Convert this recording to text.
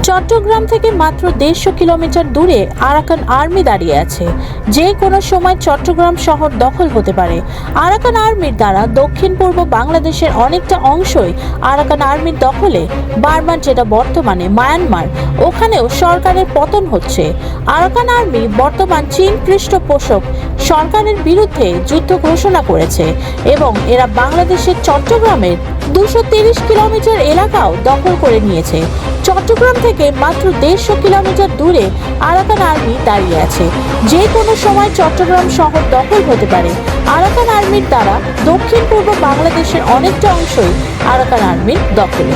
চট্টগ্রাম থেকে মাত্র 150 কিলোমিটার দূরে আরাকান আর্মি দাঁড়িয়ে আছে। যে কোনো সময় চট্টগ্রাম শহর দখল হতে পারে। আরাকান আর্মির দ্বারা দক্ষিণ পূর্ব বাংলাদেশের অনেকটা অংশই আরাকান আর্মির দখলে। বার্মা, যেটা বর্তমানে মায়ানমার, ওখানেও সরকারের পতন হচ্ছে। আরাকান আর্মি বর্তমান চীন পৃষ্ঠপোষক সরকারের বিরুদ্ধে যুদ্ধ ঘোষণা করেছে এবং এরা বাংলাদেশের চট্টগ্রামের 230 কিলোমিটার এলাকাও দখল করে নিয়েছে। চট্টগ্রাম থেকে মাত্র 150 কিলোমিটার দূরে আরাকান আর্মি দাঁড়িয়ে আছে। যে কোনো সময় চট্টগ্রাম শহর দখল হতে পারে। আরাকান আর্মির দ্বারা দক্ষিণ পূর্ব বাংলাদেশের অনেকটা অংশই আরাকান আর্মির দখলে।